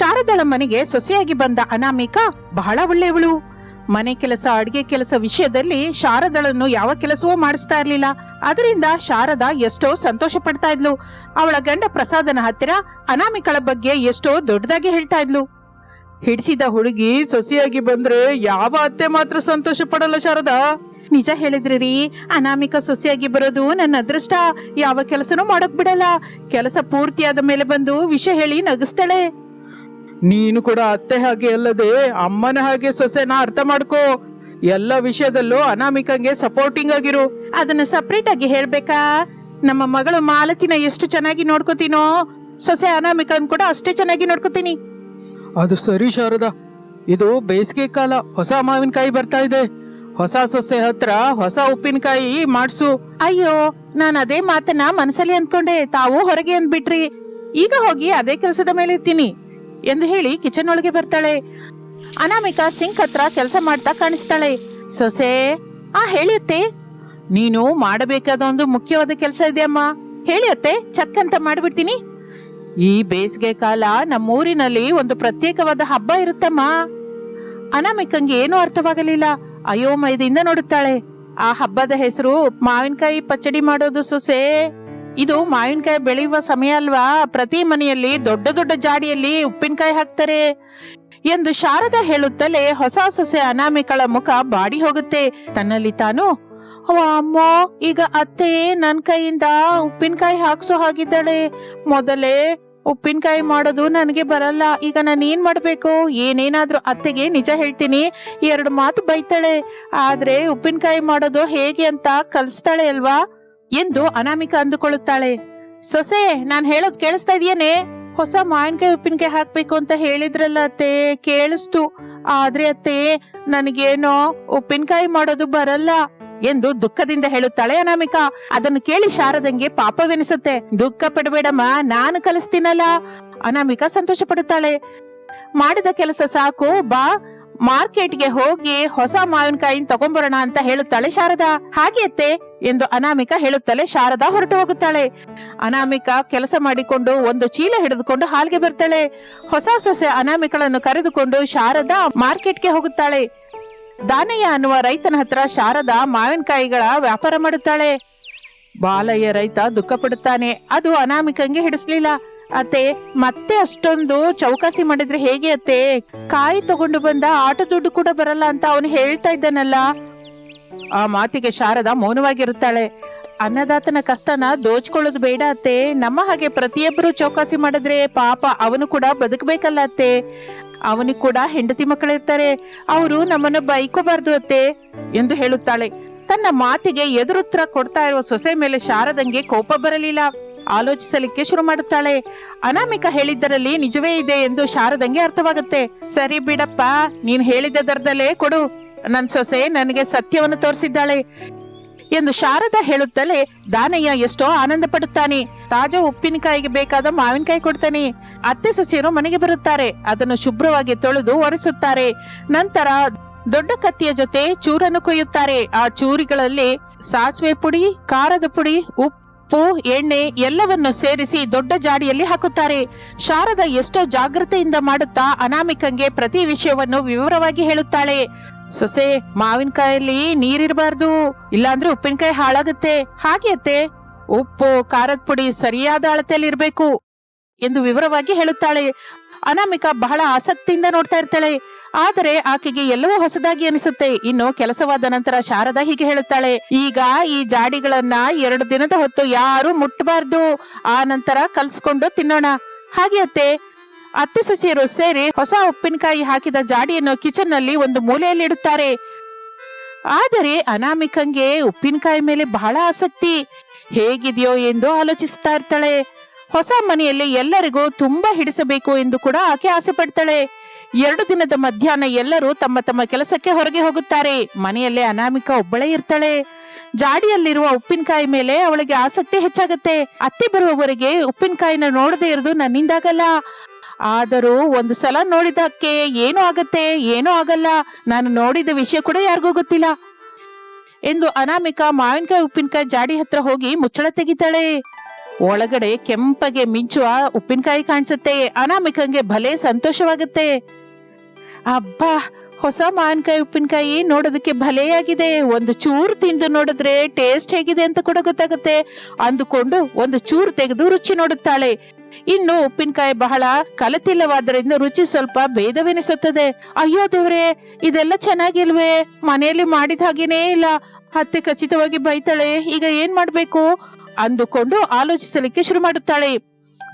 ಶಾರದಳ ಮನೆಗೆ ಸೊಸೆಯಾಗಿ ಬಂದ ಅನಾಮಿಕಾ ಬಹಳ ಒಳ್ಳೆಯವಳು. ಮನೆ ಕೆಲಸ, ಅಡಿಗೆ ಕೆಲಸ ವಿಷಯದಲ್ಲಿ ಶಾರದಳನ್ನು ಯಾವ ಕೆಲಸವೂ ಮಾಡಿಸ್ತಾ ಇರ್ಲಿಲ್ಲ. ಅದರಿಂದ ಶಾರದಾ ಎಷ್ಟೋ ಸಂತೋಷ ಪಡ್ತಾ ಇದ್ಲು. ಅವಳ ಗಂಡ ಪ್ರಸಾದನ ಹತ್ತಿರ ಅನಾಮಿಕಳ ಬಗ್ಗೆ ಎಷ್ಟೋ ದೊಡ್ಡದಾಗಿ ಹೇಳ್ತಾ ಇದ್ಲು. ಹಿಡಿಸಿದ ಹುಡುಗಿ ಸೊಸೆಯಾಗಿ ಬಂದ್ರೆ ಯಾವ ಅತ್ತೆ ಮಾತ್ರ ಸಂತೋಷ ಪಡಲ್ಲ ಶಾರದಾ. ನಿಜ ಹೇಳಿದ್ರಿ ರೀ, ಅನಾಮಿಕಾ ಸೊಸೆಯಾಗಿ ಬರೋದು ನನ್ನ ಅದೃಷ್ಟ. ಯಾವ ಕೆಲಸನೂ ಮಾಡಕ್ ಬಿಡಲ್ಲ. ಕೆಲಸ ಪೂರ್ತಿಯಾದ ಮೇಲೆ ಬಂದು ವಿಷಯ ಹೇಳಿ ನಗಿಸ್ತಾಳೆ. ನೀನು ಕೂಡ ಅತ್ತೆ ಹಾಗೆ ಅಲ್ಲದೆ ಅಮ್ಮನ ಹಾಗೆ ಸೊಸೆನ ಅರ್ಥ ಮಾಡ್ಕೋ. ಎಲ್ಲ ವಿಷಯದಲ್ಲೂ ಅನಾಮಿಕಂಗೆ ಸಪೋರ್ಟಿಂಗ್ ಆಗಿರು. ಅದನ್ನ ಸಪ್ರೇಟ್ ಆಗಿ ಹೇಳ್ಬೇಕಾ? ನಮ್ಮ ಮಗಳು ಮಾಲತಿನ ಎಷ್ಟು ಚೆನ್ನಾಗಿ ನೋಡ್ಕೋತೀನೋ, ಸೊಸೆ ಅನಾಮಿಕನ್ ಕೂಡ ಅಷ್ಟೇ ಚೆನ್ನಾಗಿ ನೋಡ್ಕೋತೀನಿ. ಅದು ಸರಿ ಶಾರದಾ, ಇದು ಬೇಸಿಗೆ ಕಾಲ, ಹೊಸ ಮಾವಿನಕಾಯಿ ಬರ್ತಾ ಇದೆ. ಹೊಸ ಸೊಸೆ ಹತ್ರ ಹೊಸ ಉಪ್ಪಿನಕಾಯಿ ಮಾಡ್ಸು. ಅಯ್ಯೋ, ನಾನು ಅದೇ ಮಾತನ್ನ ಮನಸ್ಸಲ್ಲಿ ಅಂದ್ಕೊಂಡೆ, ತಾವು ಹೊರಗೆ ಅಂದ್ಬಿಟ್ರಿ. ಈಗ ಹೋಗಿ ಅದೇ ಕೆಲಸದ ಮೇಲೆ ಇರ್ತೀನಿ ಎಂದು ಹೇಳಿ ಕಿಚನ್ ಒಳಗೆ ಬರ್ತಾಳೆ. ಅನಾಮಿಕಾ ಸಿಂಕ್ ಹತ್ರ ಕೆಲಸ ಮಾಡ್ತಾ ಕಾಣಿಸ್ತಾಳೆ. ಸೊಸೆ, ಹೇಳಿ ಅತ್ತೆ. ನೀನು ಮಾಡಬೇಕಾದ ಒಂದು ಮುಖ್ಯವಾದ ಕೆಲಸ ಇದೆಯಮ್ಮ. ಹೇಳಿ ಅತ್ತೆ, ಚಕ್ ಅಂತ ಮಾಡ್ಬಿಡ್ತೀನಿ. ಈ ಬೇಸಿಗೆ ಕಾಲ ನಮ್ಮೂರಿನಲ್ಲಿ ಒಂದು ಪ್ರತ್ಯೇಕವಾದ ಹಬ್ಬ ಇರುತ್ತಮ್ಮ. ಅನಾಮಿಕಂಗೆ ಏನೂ ಅರ್ಥವಾಗಲಿಲ್ಲ. ಅಯೋಮಯದಿಂದ ನೋಡುತ್ತಾಳೆ. ಆ ಹಬ್ಬದ ಹೆಸರು ಮಾವಿನಕಾಯಿ ಪಚ್ಚಡಿ ಮಾಡೋದು ಸೊಸೆ. ಇದು ಮಾವಿನಕಾಯಿ ಬೆಳೆಯುವ ಸಮಯ ಅಲ್ವಾ? ಪ್ರತಿ ಮನೆಯಲ್ಲಿ ದೊಡ್ಡ ದೊಡ್ಡ ಜಾಡಿಯಲ್ಲಿ ಉಪ್ಪಿನಕಾಯಿ ಹಾಕ್ತಾರೆ ಎಂದು ಶಾರದಾ ಹೇಳುತ್ತಲೇ ಹೊಸ ಸೊಸೆ ಅನಾಮಿಕಳ ಮುಖ ಬಾಡಿ ಹೋಗುತ್ತೆ. ತನ್ನಲ್ಲಿ ತಾನು, ಅಮ್ಮೋ, ಈಗ ಅತ್ತೆ ನನ್ ಕೈಯಿಂದ ಉಪ್ಪಿನಕಾಯಿ ಹಾಕ್ಸೋ ಹಾಗಿದ್ದಾಳೆ. ಮೊದಲೇ ಉಪ್ಪಿನಕಾಯಿ ಮಾಡೋದು ನನಗೆ ಬರಲ್ಲ. ಈಗ ನಾನು ಏನ್ ಮಾಡ್ಬೇಕು? ಏನೇನಾದ್ರೂ ಅತ್ತೆಗೆ ನಿಜ ಹೇಳ್ತೀನಿ, 2 ಮಾತು ಬೈತಾಳೆ. ಆದ್ರೆ ಉಪ್ಪಿನಕಾಯಿ ಮಾಡೋದು ಹೇಗೆ ಅಂತ ಕಲಿಸ್ತಾಳೆ ಅಲ್ವಾ ಎಂದು ಅನಾಮಿಕಾ ಅಂದುಕೊಳ್ಳುತ್ತಾಳೆ. ಸೊಸೆ, ನಾನ್ ಹೇಳೋದ್ ಕೇಳಿಸ್ತಾ ಇದೆಯೇನೆ? ಹೊಸ ಮಾವಿನಕಾಯಿ ಉಪ್ಪಿನಕಾಯಿ ಹಾಕ್ಬೇಕು ಅಂತ ಹೇಳಿದ್ರಲ್ಲ ಅತ್ತೆ, ಕೇಳಿಸ್ತು. ಆದ್ರೆ ಅತ್ತೆ, ನನಗೇನೋ ಉಪ್ಪಿನಕಾಯಿ ಮಾಡೋದು ಬರಲ್ಲ ಎಂದು ದುಃಖದಿಂದ ಹೇಳುತ್ತಾಳೆ ಅನಾಮಿಕಾ. ಅದನ್ನು ಕೇಳಿ ಶಾರದಂಗೆ ಪಾಪವೆನಿಸುತ್ತೆ. ದುಃಖ ಪಡಬೇಡಮ್ಮ, ನಾನು ಕಲಿಸ್ತೀನಲ್ಲ. ಅನಾಮಿಕಾ ಸಂತೋಷ ಪಡುತ್ತಾಳೆ. ಮಾಡಿದ ಕೆಲಸ ಸಾಕು, ಬಾ ಮಾರ್ಕೆಟ್ಗೆ ಹೋಗಿ ಹೊಸ ಮಾವಿನಕಾಯಿ ತಗೊಂಬರೋಣ ಅಂತ ಹೇಳುತ್ತಾಳೆ ಶಾರದಾ. ಹಾಗೆ ಅತ್ತೆ ಎಂದು ಅನಾಮಿಕಾ ಹೇಳುತ್ತಲೇ ಶಾರದಾ ಹೊರಟು ಹೋಗುತ್ತಾಳೆ. ಅನಾಮಿಕಾ ಕೆಲಸ ಮಾಡಿಕೊಂಡು ಒಂದು ಚೀಲ ಹಿಡಿದುಕೊಂಡು ಹಾಲ್ಗೆ ಬರ್ತಾಳೆ. ಹೊಸ ಸೊಸೆ ಅನಾಮಿಕಳನ್ನು ಕರೆದುಕೊಂಡು ಶಾರದಾ ಮಾರ್ಕೆಟ್ಗೆ ಹೋಗುತ್ತಾಳೆ. ದಾನಯ್ಯ ಅನ್ನುವ ರೈತನ ಹತ್ರ ಶಾರದಾ ಮಾವಿನಕಾಯಿಗಳ ವ್ಯಾಪಾರ ಮಾಡುತ್ತಾಳೆ. ಬಾಲಯ್ಯ ರೈತ ದುಃಖ ಪಡುತ್ತಾನೆ. ಅದು ಅನಾಮಿಕಂಗೆ ಹಿಡಿಸ್ಲಿಲ್ಲ. ಅತ್ತೆ, ಮತ್ತೆ ಅಷ್ಟೊಂದು ಚೌಕಾಸಿ ಮಾಡಿದ್ರೆ ಹೇಗೆ ಅತ್ತೆ? ಕಾಯಿ ತಗೊಂಡು ಬಂದ ಆಟೋ ದುಡ್ಡು ಕೂಡ ಬರಲ್ಲ ಅಂತ ಅವನು ಹೇಳ್ತಾ ಇದ್ದಾನಲ್ಲ. ಆ ಮಾತಿಗೆ ಶಾರದಾ ಮೌನವಾಗಿರುತ್ತಾಳೆ. ಅನ್ನದಾತನ ಕಷ್ಟನ ದೋಚ್ಕೊಳ್ಳೋದು ಬೇಡ ಅತ್ತೆ. ನಮ್ಮ ಹಾಗೆ ಪ್ರತಿಯೊಬ್ಬರು ಚೌಕಾಸಿ ಮಾಡಿದ್ರೆ ಪಾಪ ಅವನು ಕೂಡ ಬದುಕಬೇಕಲ್ಲ ಅತ್ತೆ. ಅವನಿಗೆ ಕೂಡ ಹೆಂಡತಿ ಮಕ್ಕಳಿರ್ತಾರೆ, ಅವರು ನಮ್ಮನ್ನು ಬೈಕೋಬಾರ್ದು ಅತ್ತೆ ಎಂದು ಹೇಳುತ್ತಾಳೆ. ತನ್ನ ಮಾತಿಗೆ ಎದುರುತ್ತರ ಕೊಡ್ತಾ ಇರುವ ಸೊಸೆ ಮೇಲೆ ಶಾರದಂಗೆ ಕೋಪ ಬರಲಿಲ್ಲ. ಆಲೋಚಿಸಲಿಕ್ಕೆ ಶುರು ಮಾಡುತ್ತಾಳೆ. ಅನಾಮಿಕಾ ಹೇಳಿದ್ದರಲ್ಲಿ ನಿಜವೇ ಇದೆ ಎಂದು ಶಾರದಂಗೆ ಅರ್ಥವಾಗುತ್ತೆ. ಸರಿ ಬಿಡಪ್ಪ, ನೀನ್ ಹೇಳಿದ ದರದಲ್ಲೇ ಕೊಡು. ನನ್ ಸೊಸೆ ನನಗೆ ಸತ್ಯವನ್ನು ತೋರಿಸಿದ್ದಾಳೆ ಎಂದು ಶಾರದಾ ಹೇಳುತ್ತಲೇ ದಾನಯ್ಯ ಎಷ್ಟೋ ಆನಂದ ಪಡುತ್ತಾನೆ. ತಾಜಾ ಉಪ್ಪಿನಕಾಯಿಗೆ ಬೇಕಾದ ಮಾವಿನಕಾಯಿ ಕೊಡ್ತಾನೆ. ಅತ್ತೆ ಸೊಸೆಯರು ಮನೆಗೆ ಬರುತ್ತಾರೆ. ಅದನ್ನು ಶುಭ್ರವಾಗಿ ತೊಳೆದು ಒರೆಸುತ್ತಾರೆ. ನಂತರ ದೊಡ್ಡ ಕತ್ತಿಯ ಜೊತೆ ಚೂರನ್ನು ಕೊಯ್ಯುತ್ತಾರೆ. ಆ ಚೂರಿಗಳಲ್ಲಿ ಸಾಸಿವೆ ಪುಡಿ, ಖಾರದ ಪುಡಿ, ಉಪ್ಪು, ಎಣ್ಣೆ ಎಲ್ಲವನ್ನು ಸೇರಿಸಿ ದೊಡ್ಡ ಜಾಡಿಯಲ್ಲಿ ಹಾಕುತ್ತಾರೆ. ಶಾರದಾ ಎಷ್ಟೋ ಜಾಗ್ರತೆಯಿಂದ ಮಾಡುತ್ತಾ ಅನಾಮಿಕಂಗೆ ಪ್ರತಿ ವಿಷಯವನ್ನು ವಿವರವಾಗಿ ಹೇಳುತ್ತಾಳೆ. ಸೊಸೆ, ಮಾವಿನಕಾಯಲ್ಲಿ ನೀರಿರಬಾರ್ದು, ಇಲ್ಲಾಂದ್ರೆ ಉಪ್ಪಿನಕಾಯಿ ಹಾಳಾಗುತ್ತೆ. ಹಾಗೆ ಅತ್ತೆ, ಉಪ್ಪು, ಖಾರದ ಪುಡಿ ಸರಿಯಾದ ಅಳತೆಯಲ್ಲಿ ಇರಬೇಕು ಎಂದು ವಿವರವಾಗಿ ಹೇಳುತ್ತಾಳೆ. ಅನಾಮಿಕಾ ಬಹಳ ಆಸಕ್ತಿಯಿಂದ ನೋಡ್ತಾ ಇರ್ತಾಳೆ. ಆದರೆ ಆಕೆಗೆ ಎಲ್ಲವೂ ಹೊಸದಾಗಿ ಅನಿಸುತ್ತೆ. ಇನ್ನು ಕೆಲಸವಾದ ನಂತರ ಶಾರದಾ ಹೀಗೆ ಹೇಳುತ್ತಾಳೆ. ಈಗ ಈ ಜಾಡಿಗಳನ್ನ 2 ದಿನದ ಹೊತ್ತು ಯಾರು ಮುಟ್ಟಬಾರ್ದು. ಆ ನಂತರ ಕಲ್ಸ್ಕೊಂಡು ತಿನ್ನೋಣ. ಹಾಗೆ ಅತ್ತೆ ಸೊಸೆಯರು ಸೇರಿ ಹೊಸ ಉಪ್ಪಿನಕಾಯಿ ಹಾಕಿದ ಜಾಡಿಯನ್ನು ಕಿಚನ್ ನಲ್ಲಿ ಒಂದು ಮೂಲೆಯಲ್ಲಿ ಇಡುತ್ತಾರೆ. ಆದರೆ ಅನಾಮಿಕಂಗೆ ಉಪ್ಪಿನಕಾಯಿ ಮೇಲೆ ಬಹಳ ಆಸಕ್ತಿ. ಹೇಗಿದೆಯೋ ಎಂದು ಆಲೋಚಿಸ್ತಾ ಇರ್ತಾಳೆ. ಹೊಸ ಮನೆಯಲ್ಲಿ ಎಲ್ಲರಿಗೂ ತುಂಬಾ ಹಿಡಿಸಬೇಕು ಎಂದು ಕೂಡ ಆಕೆ ಆಸೆ ಪಡ್ತಾಳೆ. 2 ದಿನದ ಮಧ್ಯಾಹ್ನ ಎಲ್ಲರೂ ತಮ್ಮ ತಮ್ಮ ಕೆಲಸಕ್ಕೆ ಹೊರಗೆ ಹೋಗುತ್ತಾರೆ. ಮನೆಯಲ್ಲೇ ಅನಾಮಿಕಾ ಒಬ್ಬಳೇ ಇರ್ತಾಳೆ. ಜಾಡಿಯಲ್ಲಿರುವ ಉಪ್ಪಿನಕಾಯಿ ಮೇಲೆ ಅವಳಿಗೆ ಆಸಕ್ತಿ ಹೆಚ್ಚಾಗುತ್ತೆ. ಅತ್ತೆ ಬರುವವರೆಗೆ ಉಪ್ಪಿನಕಾಯಿನ ನೋಡದೇ ಇರೋದು ನನ್ನಿಂದಾಗಲ್ಲ. ಆದರೂ ಒಂದು ಸಲ ನೋಡಿದಕ್ಕೆ ಏನೂ ಆಗತ್ತೆ, ಏನೂ ಆಗಲ್ಲ. ನಾನು ನೋಡಿದ ವಿಷಯ ಕೂಡ ಯಾರಿಗೂ ಗೊತ್ತಿಲ್ಲ ಎಂದು ಅನಾಮಿಕಾ ಮಾವಿನಕಾಯಿ ಉಪ್ಪಿನಕಾಯಿ ಜಾಡಿ ಹತ್ರ ಹೋಗಿ ಮುಚ್ಚಳ ತೆಗಿತಾಳೆ. ಒಳಗಡೆ ಕೆಂಪಗೆ ಮಿಂಚುವ ಉಪ್ಪಿನಕಾಯಿ ಕಾಣಿಸುತ್ತೆ. ಅನಾಮಿಕಂಗೆ ಭಲೇ ಸಂತೋಷವಾಗುತ್ತೆ. ಅಬ್ಬಾ, ಹೊಸ ಮಾವಿನಕಾಯಿ ಉಪ್ಪಿನಕಾಯಿ ನೋಡೋದಕ್ಕೆ ಭಲೆಯಾಗಿದೆ. ಒಂದು ಚೂರು ತಿಂದು ನೋಡಿದ್ರೆ ಟೇಸ್ಟ್ ಹೇಗಿದೆ ಅಂತ ಕೂಡ ಗೊತ್ತಾಗುತ್ತೆ ಅಂದುಕೊಂಡು ಒಂದು ಚೂರು ತೆಗೆದು ರುಚಿ ನೋಡುತ್ತಾಳೆ. ಇನ್ನು ಉಪ್ಪಿನಕಾಯಿ ಬಹಳ ಕಲತಿಲ್ಲವಾದ್ದರಿಂದ ರುಚಿ ಸ್ವಲ್ಪ ಭೇದವೆನಿಸುತ್ತದೆ. ಅಯ್ಯೋ ದೇವ್ರೆ, ಇದೆಲ್ಲ ಚೆನ್ನಾಗಿಲ್ವೇ, ಮನೆಯಲ್ಲಿ ಮಾಡಿದ ಹಾಗೇನೇ ಇಲ್ಲ. ಅತ್ತೆ ಖಚಿತವಾಗಿ ಬೈತಾಳೆ, ಈಗ ಏನ್ ಮಾಡ್ಬೇಕು ಅಂದುಕೊಂಡು ಆಲೋಚಿಸಲಿಕ್ಕೆ ಶುರು ಮಾಡುತ್ತಾಳೆ.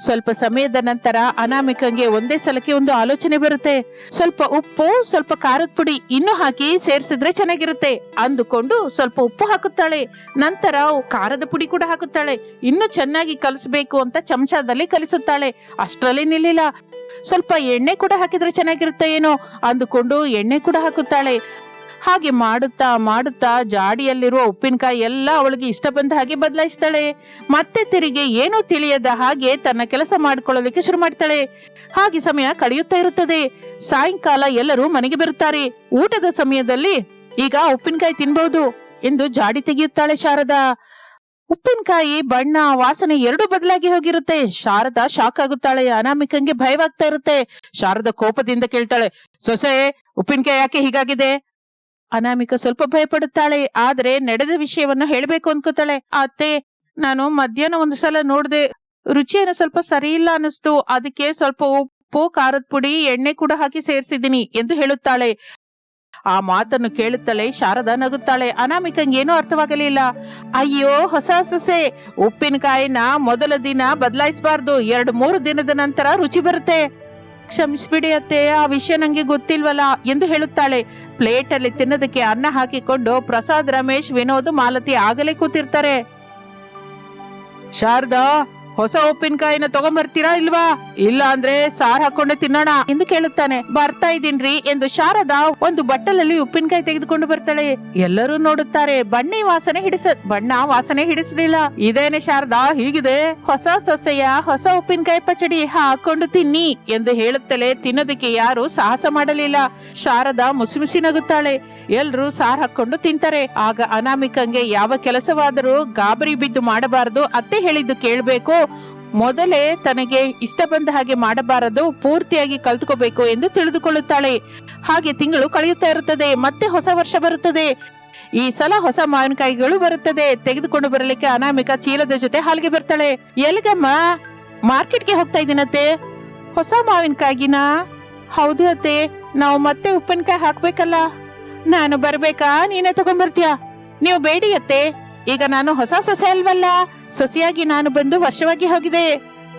ಸ್ವಲ್ಪ ಸಮಯದ ನಂತರ ಅನಾಮಿಕಂಗೆ ಒಂದೇ ಸಲಕ್ಕೆ ಒಂದು ಆಲೋಚನೆ ಬರುತ್ತೆ. ಸ್ವಲ್ಪ ಉಪ್ಪು, ಸ್ವಲ್ಪ ಖಾರದ ಪುಡಿ ಇನ್ನೂ ಹಾಕಿ ಸೇರಿಸಿದ್ರೆ ಚೆನ್ನಾಗಿರುತ್ತೆ ಅಂದುಕೊಂಡು ಸ್ವಲ್ಪ ಉಪ್ಪು ಹಾಕುತ್ತಾಳೆ. ನಂತರ ಖಾರದ ಪುಡಿ ಕೂಡ ಹಾಕುತ್ತಾಳೆ. ಇನ್ನು ಚೆನ್ನಾಗಿ ಕಲಿಸಬೇಕು ಅಂತ ಚಮಚದಲ್ಲಿ ಕಲಿಸುತ್ತಾಳೆ. ಅಷ್ಟರಲ್ಲಿ ನಿಲ್ಲಿಲ್ಲ. ಸ್ವಲ್ಪ ಎಣ್ಣೆ ಕೂಡ ಹಾಕಿದ್ರೆ ಚೆನ್ನಾಗಿರುತ್ತೆ ಏನೋ ಅಂದುಕೊಂಡು ಎಣ್ಣೆ ಕೂಡ ಹಾಕುತ್ತಾಳೆ. ಹಾಗೆ ಮಾಡುತ್ತಾ ಮಾಡುತ್ತಾ ಜಾಡಿಯಲ್ಲಿರುವ ಉಪ್ಪಿನಕಾಯಿ ಎಲ್ಲ ಅವಳಿಗೆ ಇಷ್ಟ ಬಂದ ಹಾಗೆ ಬದಲಾಯಿಸ್ತಾಳೆ. ಮತ್ತೆ ತಿರುಗಿ ಏನೂ ತಿಳಿಯದ ಹಾಗೆ ತನ್ನ ಕೆಲಸ ಮಾಡಿಕೊಳ್ಳಲಿಕ್ಕೆ ಶುರು ಮಾಡ್ತಾಳೆ. ಹಾಗೆ ಸಮಯ ಕಳೆಯುತ್ತಾ ಇರುತ್ತದೆ. ಸಾಯಂಕಾಲ ಎಲ್ಲರೂ ಮನೆಗೆ ಬರುತ್ತಾರೆ. ಊಟದ ಸಮಯದಲ್ಲಿ ಈಗ ಉಪ್ಪಿನಕಾಯಿ ತಿನ್ಬಹುದು ಎಂದು ಜಾಡಿ ತೆಗೆಯುತ್ತಾಳೆ ಶಾರದಾ. ಉಪ್ಪಿನಕಾಯಿ ಬಣ್ಣ, ವಾಸನೆ ಎರಡೂ ಬದಲಾಗಿ ಹೋಗಿರುತ್ತೆ. ಶಾರದಾ ಶಾಕ್ ಆಗುತ್ತಾಳೆ. ಅನಾಮಿಕಂಗೆ ಭಯವಾಗ್ತಾ ಇರುತ್ತೆ. ಶಾರದಾ ಕೋಪದಿಂದ ಕೇಳ್ತಾಳೆ, ಸೊಸೆ ಉಪ್ಪಿನಕಾಯಿ ಯಾಕೆ ಹೀಗಾಗಿದೆ? ಅನಾಮಿಕ ಸ್ವಲ್ಪ ಭಯಪಡುತ್ತಾಳೆ. ಆದ್ರೆ ನಡೆದ ವಿಷಯವನ್ನು ಹೇಳಬೇಕು ಅನ್ಕೋತಾಳೆ. ಅತ್ತೆ, ನಾನು ಮಧ್ಯಾಹ್ನ ಒಂದು ಸಲ ನೋಡ್ದೆ, ರುಚಿಯನ್ನು ಸ್ವಲ್ಪ ಸರಿ ಇಲ್ಲ ಅನಿಸ್ತು. ಅದಕ್ಕೆ ಸ್ವಲ್ಪ ಉಪ್ಪು, ಖಾರದ ಪುಡಿ, ಎಣ್ಣೆ ಕೂಡ ಹಾಕಿ ಸೇರಿಸಿದ್ದೀನಿ ಎಂದು ಹೇಳುತ್ತಾಳೆ. ಆ ಮಾತನ್ನು ಕೇಳುತ್ತಲೇ ಶಾರದಾ ನಗುತ್ತಾಳೆ. ಅನಾಮಿಕಂಗೆ ಏನೂ ಅರ್ಥವಾಗಲಿಲ್ಲ. ಅಯ್ಯೋ ಹೊಸ ಸೊಸೆ, ಉಪ್ಪಿನಕಾಯಿನ ಮೊದಲ ದಿನ ಬದಲಾಯಿಸಬಾರ್ದು, 2-3 ದಿನದ ನಂತರ ರುಚಿ ಬರುತ್ತೆ. ಕ್ಷಮಿಸ್ಬಿಡಿ ಅತ್ತೆ, ಆ ವಿಷಯ ನಂಗೆ ಗೊತ್ತಿಲ್ವಲ್ಲ ಎಂದು ಹೇಳುತ್ತಾಳೆ. ಪ್ಲೇಟ್ ಅಲ್ಲಿ ತಿನ್ನೋದಕ್ಕೆ ಅನ್ನ ಹಾಕಿಕೊಂಡು ಪ್ರಸಾದ್, ರಮೇಶ್, ವಿನೋದ್, ಮಾಲತಿ ಆಗಲೇ ಕೂತಿರ್ತಾರೆ. ಶಾರದಾ, ಹೊಸ ಉಪ್ಪಿನಕಾಯಿನ ತಗೊಂಡ್ಬರ್ತೀರಾ ಇಲ್ವಾ? ಇಲ್ಲ ಅಂದ್ರೆ ಸಾರ್ ಹಾಕೊಂಡೆ ತಿನ್ನೋಣ ಎಂದು ಕೇಳುತ್ತಾನೆ. ಬರ್ತಾ ಇದೀನ್ರಿ ಎಂದು ಶಾರದಾ ಒಂದು ಬಟ್ಟಲಲ್ಲಿ ಉಪ್ಪಿನಕಾಯಿ ತೆಗೆದುಕೊಂಡು ಬರ್ತಾಳೆ. ಎಲ್ಲರೂ ನೋಡುತ್ತಾರೆ. ಬಣ್ಣ ವಾಸನೆ ಹಿಡಿಸಲಿಲ್ಲ. ಇದೇನೆ ಶಾರದಾ ಹೀಗಿದೆ? ಹೊಸ ಸೊಸೆಯ ಹೊಸ ಉಪ್ಪಿನಕಾಯಿ ಪಚಡಿ, ಹಾಕೊಂಡು ತಿನ್ನಿ ಎಂದು ಹೇಳುತ್ತಲೇ ತಿನ್ನೋದಕ್ಕೆ ಯಾರು ಸಾಹಸ ಮಾಡಲಿಲ್ಲ. ಶಾರದಾ ಮುಸಿಮುಸಿ ನಗುತ್ತಾಳೆ. ಎಲ್ರೂ ಸಾರ್ ಹಾಕೊಂಡು ತಿಂತಾರೆ. ಆಗ ಅನಾಮಿಕಂಗೆ ಯಾವ ಕೆಲಸವಾದರೂ ಗಾಬರಿ ಬಿದ್ದು ಮಾಡಬಾರದು, ಅತ್ತೆ ಹೇಳಿದ್ದು ಕೇಳಬೇಕು, ಮೊದಲೇ ತನಗೆ ಇಷ್ಟ ಬಂದ ಹಾಗೆ ಮಾಡಬಾರದು, ಪೂರ್ತಿಯಾಗಿ ಕಲ್ತ್ಕೋಬೇಕು ಎಂದು ತಿಳಿದುಕೊಳ್ಳುತ್ತಾಳೆ. ಹಾಗೆ ತಿಂಗಳು ಕಳೆಯುತ್ತಾ ಇರುತ್ತದೆ. ಮತ್ತೆ ಹೊಸ ವರ್ಷ ಬರುತ್ತದೆ. ಈ ಸಲ ಹೊಸ ಮಾವಿನಕಾಯಿಗಳು ಬರುತ್ತದೆ. ತೆಗೆದುಕೊಂಡು ಬರಲಿಕ್ಕೆ ಅನಾಮಿಕ ಚೀಲದ ಜೊತೆ ಹಾಲಿಗೆ ಬರ್ತಾಳೆ. ಎಲ್ಗಮ್ಮ? ಮಾರ್ಕೆಟ್ಗೆ ಹೋಗ್ತಾ ಇದ್ದೀನತ್ತೆ. ಹೊಸ ಮಾವಿನಕಾಯಿನ? ಹೌದು ಅತ್ತೆ, ನಾವು ಮತ್ತೆ ಉಪ್ಪಿನಕಾಯಿ ಹಾಕ್ಬೇಕಲ್ಲ. ನಾನು ಬರ್ಬೇಕಾ, ನೀನೇ ತಗೊಂಡ್ ಬರ್ತೀಯಾ? ನೀವು ಬೇಡಿ ಅತ್ತೆ, ಈಗ ನಾನು ಹೊಸ ಸೊಸೆ ಅಲ್ವಲ್ಲ. ಸೊಸೆಯಾಗಿ ನಾನು ಬಂದು ವರ್ಷವಾಗಿ ಹೋಗಿದೆ.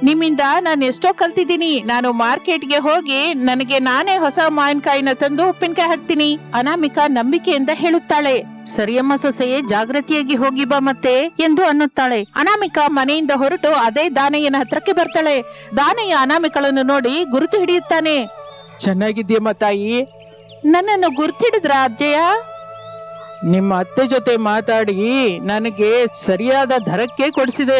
ನಿಮ್ಮಿಂದ ನಾನು ಎಷ್ಟೋ ಕಲ್ತಿದ್ದೀನಿ. ನಾನು ಮಾರ್ಕೆಟ್ಗೆ ಹೋಗಿ ನನಗೆ ನಾನೇ ಹೊಸ ಮಾವಿನಕಾಯಿನ ತಂದು ಉಪ್ಪಿನಕಾಯಿ ಹಾಕ್ತೀನಿ. ಅನಾಮಿಕಾ ನಂಬಿಕೆಯಿಂದ ಹೇಳುತ್ತಾಳೆ. ಸರಿಯಮ್ಮ ಸೊಸೆಯೇ, ಜಾಗೃತಿಯಾಗಿ ಹೋಗಿ ಬಾ ಮತ್ತೆ ಎಂದು ಅನ್ನುತ್ತಾಳೆ. ಅನಾಮಿಕಾ ಮನೆಯಿಂದ ಹೊರಟು ಅದೇ ದಾನಯ್ಯನ ಹತ್ರಕ್ಕೆ ಬರ್ತಾಳೆ. ದಾನಯ್ಯ ಅನಾಮಿಕಳನ್ನು ನೋಡಿ ಗುರುತು ಹಿಡಿಯುತ್ತಾನೆ. ಚೆನ್ನಾಗಿದ್ದೀಯಮ್ಮ ತಾಯಿ. ನನ್ನನ್ನು ಗುರ್ತಿಡಿದ್ರ ಅಜ್ಜಯ್ಯ? ನಿಮ್ಮ ಅತ್ತೆ ಜೊತೆ ಮಾತಾಡಿ ನನಗೆ ಸರಿಯಾದ ದರಕ್ಕೆ ಕೊಡಿಸಿದೆ.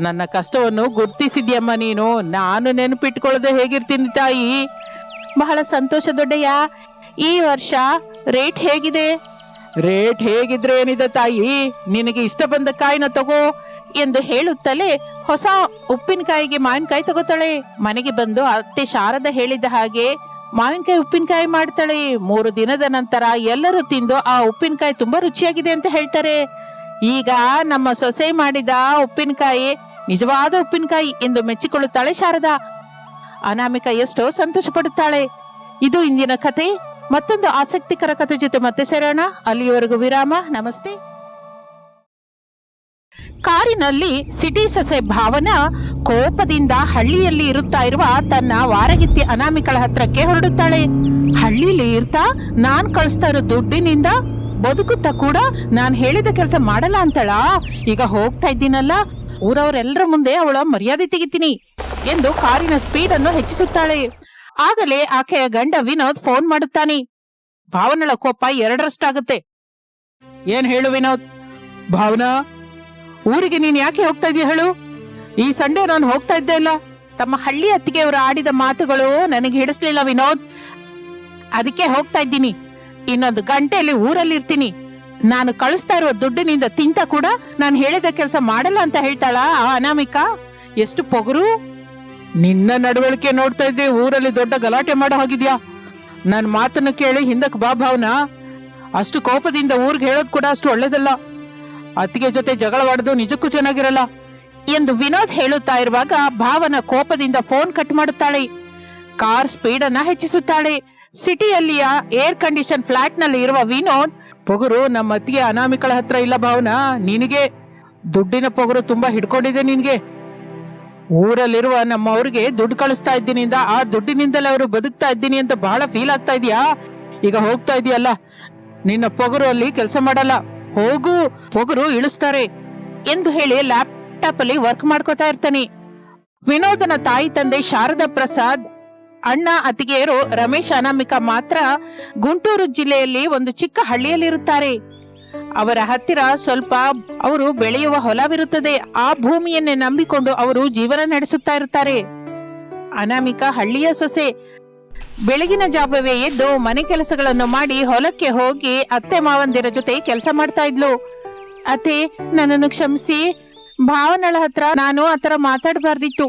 ನನ್ನ ಕಷ್ಟವನ್ನು ಗುರ್ತಿಸಿದ್ಯಮ್ಮ ನೀನು. ನಾನು ನೆನಪಿಟ್ಕೊಳ್ಳದೆ ಹೇಗಿರ್ತೀನಿ ತಾಯಿ? ಬಹಳ ಸಂತೋಷ ದೊಡ್ಡಯ್ಯ. ಈ ವರ್ಷ ರೇಟ್ ಹೇಗಿದೆ? ರೇಟ್ ಹೇಗಿದ್ರೆ ಏನಿದೆ ತಾಯಿ, ನಿನಗೆ ಇಷ್ಟ ಬಂದ ಕಾಯಿನ ತಗೋ ಎಂದು ಹೇಳುತ್ತಲೇ ಹೊಸ ಉಪ್ಪಿನಕಾಯಿಗೆ ಮಾವಿನಕಾಯಿ ತಗೋತಾಳೆ. ಮನೆಗೆ ಬಂದು ಅತ್ತೆ ಶಾರದಾ ಹೇಳಿದ ಹಾಗೆ ಮಾವಿನಕಾಯಿ ಉಪ್ಪಿನಕಾಯಿ ಮಾಡ್ತಾಳೆ. 3 ದಿನದ ನಂತರ ಎಲ್ಲರೂ ತಿಂದು ಆ ಉಪ್ಪಿನಕಾಯಿ ತುಂಬಾ ರುಚಿಯಾಗಿದೆ ಅಂತ ಹೇಳ್ತಾರೆ. ಈಗ ನಮ್ಮ ಸೊಸೆ ಮಾಡಿದ ಉಪ್ಪಿನಕಾಯಿ ನಿಜವಾದ ಉಪ್ಪಿನಕಾಯಿ ಎಂದು ಮೆಚ್ಚಿಕೊಳ್ಳುತ್ತಾಳೆ ಶಾರದಾ. ಅನಾಮಿಕಾ ಎಷ್ಟೋ ಸಂತೋಷ ಪಡುತ್ತಾಳೆ. ಇದು ಇಂದಿನ ಕತೆ. ಮತ್ತೊಂದು ಆಸಕ್ತಿಕರ ಕತೆ ಜೊತೆ ಮತ್ತೆ ಸೇರೋಣ. ಅಲ್ಲಿಯವರೆಗೂ ವಿರಾಮ. ನಮಸ್ತೆ. ಕಾರಿನಲ್ಲಿ ಸಿಟಿ ಸೊಸೆ ಭಾವನಾ ಕೋಪದಿಂದ ಹಳ್ಳಿಯಲ್ಲಿ ಇರುತ್ತಾ ಇರುವ ತನ್ನ ವಾರಗಿತ್ತಿ ಅನಾಮಿಕಳ ಹತ್ರಕ್ಕೆ ಹೊರಡುತ್ತಾಳೆ. ಹಳ್ಳಿಲಿ ಇರ್ತಾ ನಾನ್ ಕಳಿಸ್ತಾ ಇರೋ ದುಡ್ಡಿನಿಂದ ಬದುಕುತ್ತಾ ಕೂಡ ನಾನ್ ಹೇಳಿದ ಕೆಲಸ ಮಾಡಲ್ಲ ಅಂತಳ. ಈಗ ಹೋಗ್ತಾ ಇದ್ದೀನಲ್ಲ, ಊರವರೆಲ್ಲರ ಮುಂದೆ ಅವಳ ಮರ್ಯಾದೆ ತೆಗಿತೀನಿ ಎಂದು ಕಾರಿನ ಸ್ಪೀಡ್ ಅನ್ನು ಹೆಚ್ಚಿಸುತ್ತಾಳೆ. ಆಗಲೇ ಆಕೆಯ ಗಂಡ ವಿನೋದ್ ಫೋನ್ ಮಾಡುತ್ತಾನೆ. ಭಾವನಳ ಕೋಪ 2ರಷ್ಟಾಗುತ್ತೆ. ಏನ್ ಹೇಳು ವಿನೋದ್? ಭಾವನಾ, ಊರಿಗೆ ನೀನ್ ಯಾಕೆ ಹೋಗ್ತಾ ಇದೀಯ ಹೇಳು? ಈ ಸಂಡೇ ನಾನು ಹೋಗ್ತಾ ಇದ್ದೆ ಇಲ್ಲ. ತಮ್ಮ ಹಳ್ಳಿ ಅತ್ತಿಗೆಯವರು ಆಡಿದ ಮಾತುಗಳು ನನಗೆ ಹಿಡಿಸ್ಲಿಲ್ಲ ವಿನೋದ್. ಅದಕ್ಕೆ ಹೋಗ್ತಾ ಇದ್ದೀನಿ. ಇನ್ನೊಂದು ಗಂಟೆಯಲ್ಲಿ ಊರಲ್ಲಿ ಇರ್ತೀನಿ. ನಾನು ಕಳಿಸ್ತಾ ಇರುವ ದುಡ್ಡಿನಿಂದ ತಿಂತ ಕೂಡ ನಾನು ಹೇಳಿದ ಕೆಲಸ ಮಾಡಲ್ಲ ಅಂತ ಹೇಳ್ತಾಳ ಆ ಅನಾಮಿಕಾ. ಎಷ್ಟು ಪೊಗರು! ನಿನ್ನ ನಡವಳಿಕೆ ನೋಡ್ತಾ ಇದ್ದೆ ಊರಲ್ಲಿ ದೊಡ್ಡ ಗಲಾಟೆ ಮಾಡೋ ಹೋಗಿದ್ಯಾ. ನನ್ನ ಮಾತನ್ನು ಕೇಳಿ ಹಿಂದಕ್ಕೆ ಬಾ ಭಾವನಾ. ಅಷ್ಟು ಕೋಪದಿಂದ ಊರ್ಗೆ ಹೇಳೋದು ಕೂಡ ಅಷ್ಟು ಒಳ್ಳೇದಲ್ಲ. ಅತ್ತಿಗೆ ಜೊತೆ ಜಗಳವಾಡೋದು ನಿಜಕ್ಕೂ ಚೆನ್ನಾಗಿರಲ್ಲ ಎಂದು ವಿನೋದ್ ಹೇಳುತ್ತಾ ಇರುವಾಗ ಭಾವನ ಕೋಪದಿಂದ ಫೋನ್ ಕಟ್ ಮಾಡುತ್ತಾಳೆ. ಕಾರ್ ಸ್ಪೀಡ್ ಅನ್ನ ಹೆಚ್ಚಿಸುತ್ತಾಳೆ. ಸಿಟಿಯಲ್ಲಿಯ ಏರ್ ಕಂಡೀಷನ್ ಫ್ಲಾಟ್ ನಲ್ಲಿ ಇರುವ ವಿನೋದ್, ಪೊಗರು ನಮ್ಮ ಅತ್ತಿಗೆ ಅನಾಮಿಕಳ ಹತ್ರ ಇಲ್ಲ ಭಾವನಾ, ನಿನಗೆ ದುಡ್ಡಿನ ಪೊಗರು ತುಂಬಾ ಹಿಡ್ಕೊಂಡಿದೆ ನಿನ್ಗೆ. ಊರಲ್ಲಿರುವ ನಮ್ಮವ್ರಿಗೆ ದುಡ್ಡು ಕಳಿಸ್ತಾ ಇದ್ದೀನಿಂದ ಆ ದುಡ್ಡಿನಿಂದಲೇ ಅವರು ಬದುಕ್ತಾ ಇದ್ದೀನಿ ಅಂತ ಬಹಳ ಫೀಲ್ ಆಗ್ತಾ ಇದೆಯಾ? ಈಗ ಹೋಗ್ತಾ ಇದೆಯಲ್ಲ, ನಿನ್ನ ಪೊಗರು ಅಲ್ಲಿ ಕೆಲಸ ಮಾಡಲ್ಲ, ಹೋಗು, ಪೊಗರು ಇಳಿಸ್ತಾರೆ ಎಂದು ಹೇಳಿ ಲ್ಯಾಪ್ಟಾಪ್ ಅಲ್ಲಿ ವರ್ಕ್ ಮಾಡ್ಕೋತಾ ಇರ್ತಾನೆ. ವಿನೋದನ ತಾಯಿ ತಂದೆ ಶಾರದಾ ಪ್ರಸಾದ್, ಅಣ್ಣ ಅತ್ತಿಗೆಯರು ರಮೇಶ್ ಅನಾಮಿಕಾ ಮಾತ್ರ ಗುಂಟೂರು ಜಿಲ್ಲೆಯಲ್ಲಿ ಒಂದು ಚಿಕ್ಕ ಹಳ್ಳಿಯಲ್ಲಿರುತ್ತಾರೆ. ಅವರ ಹತ್ತಿರ ಸ್ವಲ್ಪ ಅವರು ಬೆಳೆಯುವ ಹೊಲವಿರುತ್ತದೆ. ಆ ಭೂಮಿಯನ್ನೇ ನಂಬಿಕೊಂಡು ಅವರು ಜೀವನ ನಡೆಸುತ್ತಾ ಇರುತ್ತಾರೆ. ಅನಾಮಿಕಾ ಹಳ್ಳಿಯ ಸೊಸೆ. ಬೆಳಗಿನ ಜಾವವೇ ಎದ್ದು ಮನೆ ಕೆಲಸಗಳನ್ನು ಮಾಡಿ ಹೊಲಕ್ಕೆ ಹೋಗಿ ಅತ್ತೆ ಮಾವಂದಿರ ಜೊತೆ ಕೆಲಸ ಮಾಡ್ತಾ ಇದ್ಲು. ಅತ್ತೆ, ನನ್ನನ್ನು ಕ್ಷಮಿಸಿ, ಭಾವನಳ ಹತ್ರ ನಾನು ಆತರ ಮಾತಾಡಬಾರ್ದಿತ್ತು.